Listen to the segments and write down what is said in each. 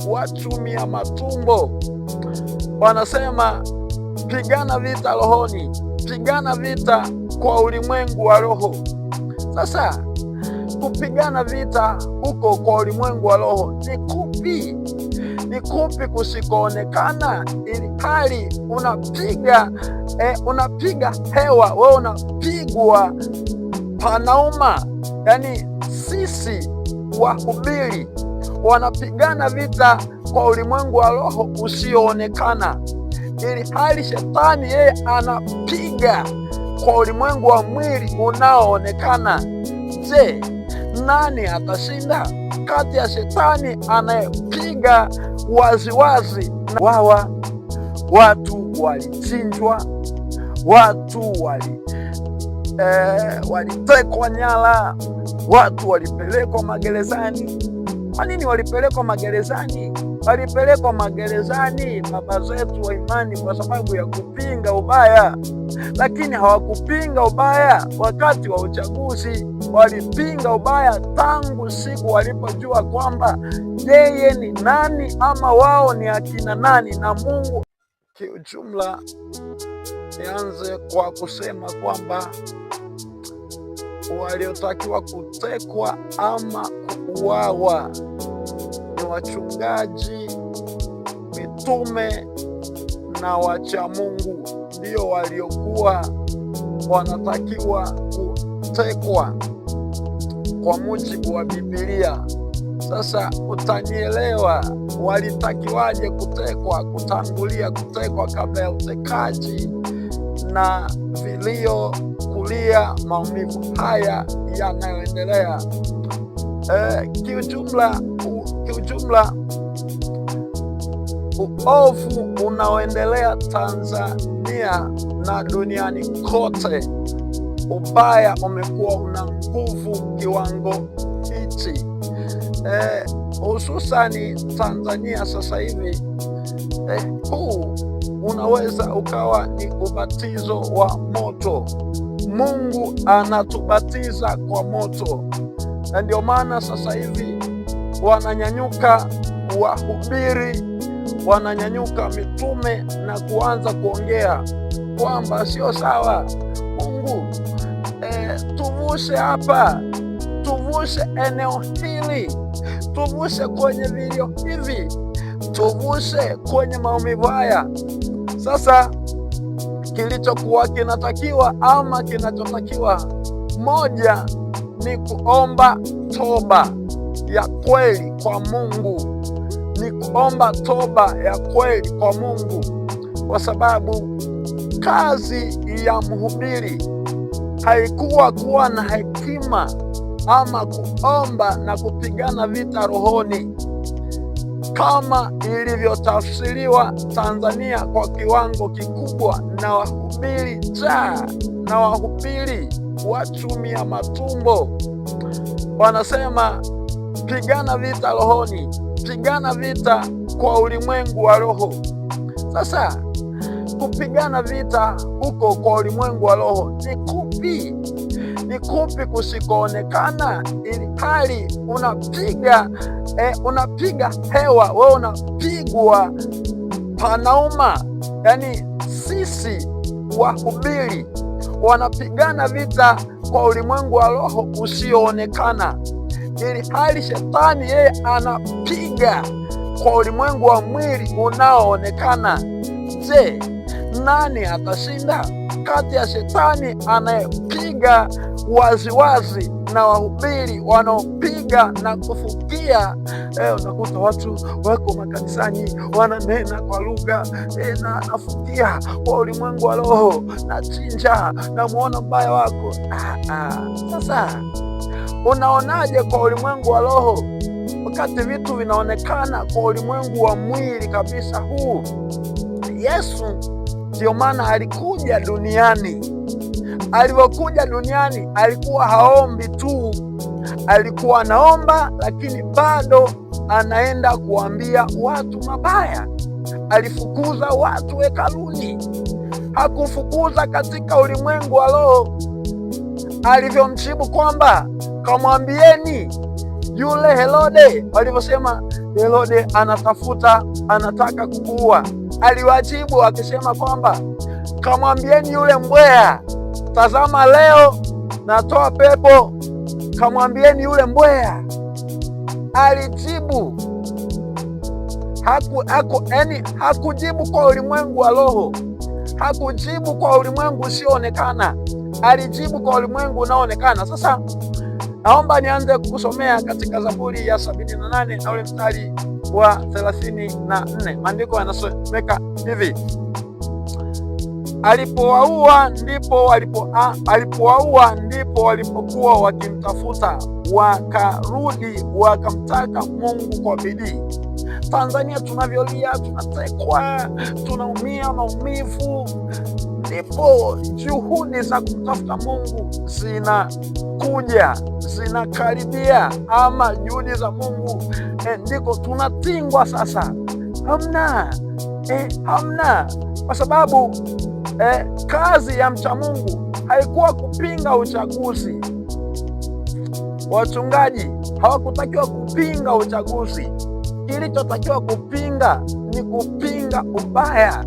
wachumia matumbo. Wanasema pigana vita rohoni, pigana vita kwa ulimwengu wa roho. Sasa kupigana vita huko kwa ulimwengu wa roho ni kupi? Ni kupi kusikoonekana, ili hali unapiga hewa, wewe unapigwa panauma. Yani sisi wahubiri wanapigana vita kwa ulimwengu wa roho usioonekana, ili hali shetani yeye anapiga kwa ulimwengu wa mwili unaoonekana. Je, nani atashinda kati ya shetani anayepiga waziwazi? Watu walichinjwa, watu walitekwa nyara, watu walipelekwa magerezani. Kwa nini walipelekwa magerezani? Walipelekwa magerezani baba zetu wa imani kwa sababu ya kupinga ubaya, lakini hawakupinga ubaya wakati wa uchaguzi. Walipinga ubaya tangu siku walipojua kwamba yeye ni nani ama wao ni akina nani na Mungu. Kiujumla, nianze kwa kusema kwamba waliotakiwa kutekwa ama kuuawa ni wachungaji, mitume na wacha Mungu, ndio waliokuwa wanatakiwa kutekwa kwa mujibu wa Biblia. Sasa utanielewa walitakiwaje kutekwa, kutangulia kutekwa kabla ya utekaji na vilio, kulia, maumivu haya yanayoendelea. Kiujumla uovu unaoendelea Tanzania na duniani kote, ubaya umekuwa una nguvu kiwango hichi, hususani Tanzania sasa hivi. Huu unaweza ukawa ni ubatizo wa moto. Mungu anatubatiza kwa moto, na ndio maana sasa hivi wananyanyuka wahubiri, wananyanyuka mitume na kuanza kuongea kwamba sio sawa. Mungu, tuvushe hapa, tuvushe eneo hili, tuvushe kwenye vilio hivi, tuvushe kwenye maumivu haya. Sasa kilichokuwa kinatakiwa ama kinachotakiwa, moja ni kuomba toba ya kweli kwa Mungu, ni kuomba toba ya kweli kwa Mungu, kwa sababu kazi ya mhubiri haikuwa kuwa na hekima ama kuomba na kupigana vita rohoni kama ilivyotafsiriwa Tanzania kwa kiwango kikubwa na wahubiri jaa na wahubiri wachumia matumbo. Wanasema pigana vita rohoni, pigana vita kwa ulimwengu wa roho. Sasa kupigana vita huko kwa ulimwengu wa roho ni kupi? Ni kupi kusikoonekana, ili hali unapiga hewa, wewe unapigwa panauma. Yani sisi wahubiri wanapigana vita kwa ulimwengu wa roho usioonekana, ili hali shetani yeye anapiga kwa ulimwengu wa mwili unaoonekana. Je, nani atashinda kati ya shetani anayepiga waziwazi na wahubiri wanaopiga na kufukia? Unakuta watu wako makanisani wananena kwa lugha, na nafukia kwa ulimwengu wa roho, na chinja, na muona mbaya wako. Sasa unaonaje kwa ulimwengu wa roho wakati vitu vinaonekana kwa ulimwengu wa mwili kabisa huu? Yesu ndio maana alikuja duniani. Alivyokuja duniani alikuwa haombi tu, alikuwa anaomba, lakini bado anaenda kuambia watu mabaya. Alifukuza watu hekaluni, hakufukuza katika ulimwengu wa roho. Alivyomjibu kwamba kamwambieni yule Herode, walivyosema Herode anataka kukuua, aliwajibu akisema kwamba kamwambieni yule mbweha, tazama leo natoa pepo, kamwambieni yule mbweha. Alijibu, hakujibu kwa ulimwengu wa roho, hakujibu kwa ulimwengu usioonekana, alijibu kwa ulimwengu unaoonekana. Sasa naomba nianze kukusomea katika Zaburi ya 78 na ule mstari wa 34. Maandiko yanasomeka hivi: alipowaua ndipo walipokuwa wakimtafuta, wakarudi wakamtaka Mungu kwa bidii. Tanzania tunavyolia, tunatekwa, tunaumia maumivu, ndipo juhudi za kumtafuta Mungu zinakuja, zinakaribia, ama juhudi za Mungu ndiko tunatingwa sasa. Hamna, kwa sababu kazi ya mcha Mungu haikuwa kupinga uchaguzi. Wachungaji hawakutakiwa kupinga uchaguzi. Kilichotakiwa kupinga ni kupinga ubaya.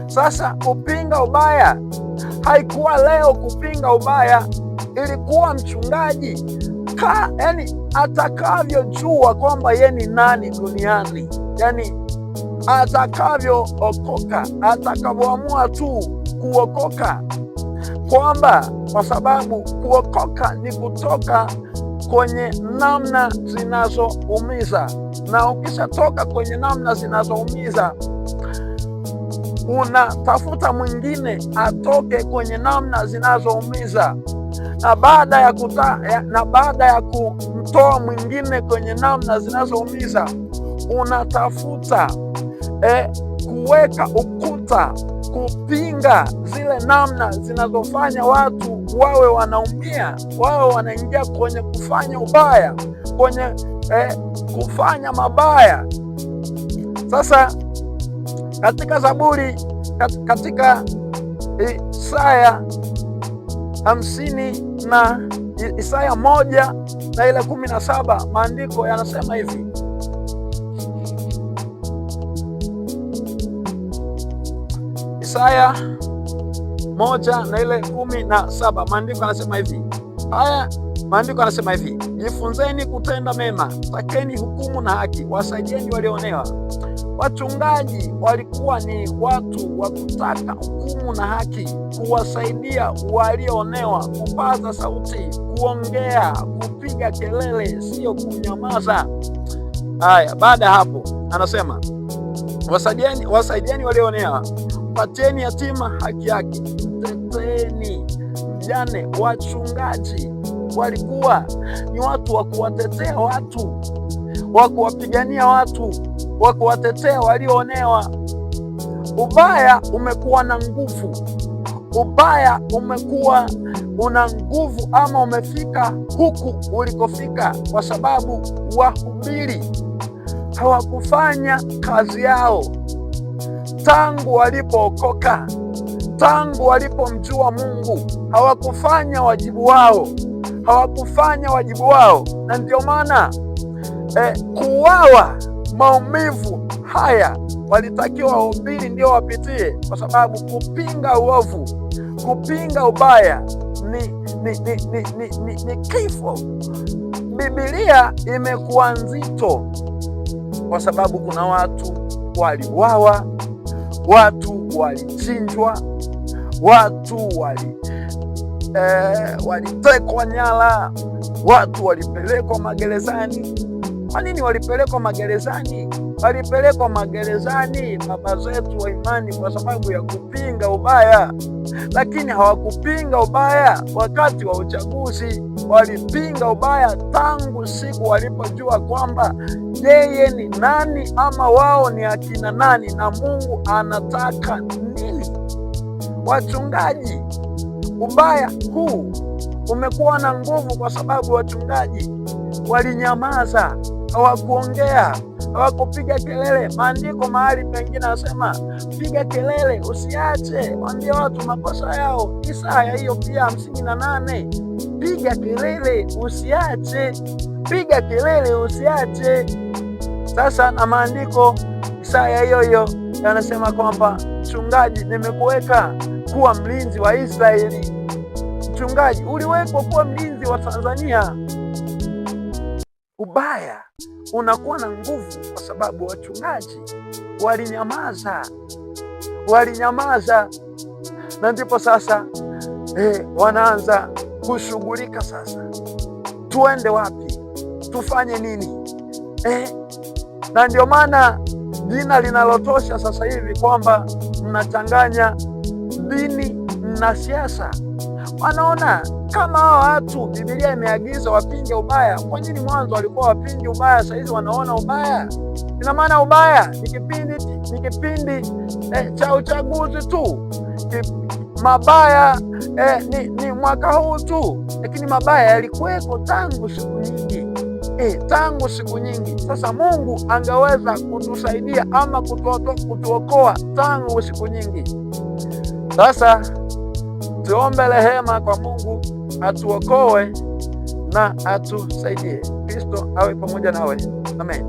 Sasa kupinga ubaya haikuwa leo kupinga ubaya, ilikuwa mchungaji atakavyojua kwamba ye ni nani duniani, atakavyookoka, atakavyoamua tu kuokoka, kwamba kwa sababu kuokoka ni kutoka kwenye namna zinazoumiza, na ukishatoka kwenye namna zinazoumiza unatafuta mwingine atoke kwenye namna zinazoumiza, na baada ya kumtoa mwingine kwenye namna zinazoumiza unatafuta kuweka ukuta, kupinga zile namna zinazofanya watu wawe wanaumia, wawe wanaingia kwenye kufanya ubaya, kwenye kufanya mabaya. Sasa katika Zaburi, katika Isaya 50 na Isaya 1 na ile 17, maandiko yanasema hivi: Isaya 1 na ile 17, maandiko yanasema hivi. Maandiko yanasema hivi: jifunzeni kutenda mema, takeni hukumu na haki, wasaidieni walioonewa. Wachungaji walikuwa ni watu wa kutaka hukumu na haki, kuwasaidia walioonewa, kupaza sauti, kuongea, kupiga kelele, sio kunyamaza. Haya, baada ya hapo anasema wasaidieni walioonewa, patieni yatima haki yake, mteteeni mjane. Wachungaji walikuwa ni watu wa kuwatetea watu, wa kuwapigania watu, wa kuwatetea walioonewa. Ubaya umekuwa na nguvu, ubaya umekuwa una nguvu, ama umefika huku ulikofika kwa sababu wahubiri hawakufanya kazi yao tangu walipookoka, tangu walipomjua Mungu. Hawakufanya wajibu wao, na ndio maana kuuawa, maumivu haya walitakiwa wahubiri ndio wapitie, kwa sababu kupinga uovu, kupinga ubaya ni kifo. Biblia imekuwa nzito kwa sababu kuna watu waliuawa, watu walichinjwa, watu walitekwa nyara, watu walipelekwa magerezani. Kwa nini walipelekwa magerezani? Walipelekwa magerezani baba zetu wa imani kwa sababu ya kupinga ubaya, lakini hawakupinga ubaya wakati wa uchaguzi. Walipinga ubaya tangu siku walipojua kwamba yeye ni nani, ama wao ni akina nani, na Mungu anataka nini. Wachungaji, ubaya huu umekuwa na nguvu kwa sababu wachungaji walinyamaza, hawakuongea, hawakupiga kelele. Maandiko mahali pengine anasema piga kelele, usiache, waambie watu makosa yao. Isaya hiyo pia 58, piga kelele, usiache, piga kelele, usiache. Sasa na maandiko Isaya hiyo yanasema kwamba mchungaji, nimekuweka kuwa mlinzi wa Israeli. Mchungaji, uliwekwa kuwa mlinzi wa Tanzania. Ubaya unakuwa na nguvu kwa sababu wachungaji walinyamaza, na ndipo sasa wanaanza kushughulika. Sasa tuende wapi? Tufanye nini? Na ndio maana jina linalotosha sasa hivi kwamba mnachanganya dini na siasa. Wanaona kama hao watu Biblia imeagiza wapinge ubaya, kwa nini mwanzo walikuwa wapingi ubaya, sasa hivi wanaona ubaya? Ina maana ubaya ni kipindi cha uchaguzi tu. Mabaya ni mwaka huu tu, lakini mabaya yalikuweko tangu siku nyingi. Sasa Mungu angeweza kutusaidia ama kutuokoa tangu siku nyingi. Sasa tuombe rehema kwa Mungu atuokoe na atusaidie. Kristo awe pamoja nawe. Amen.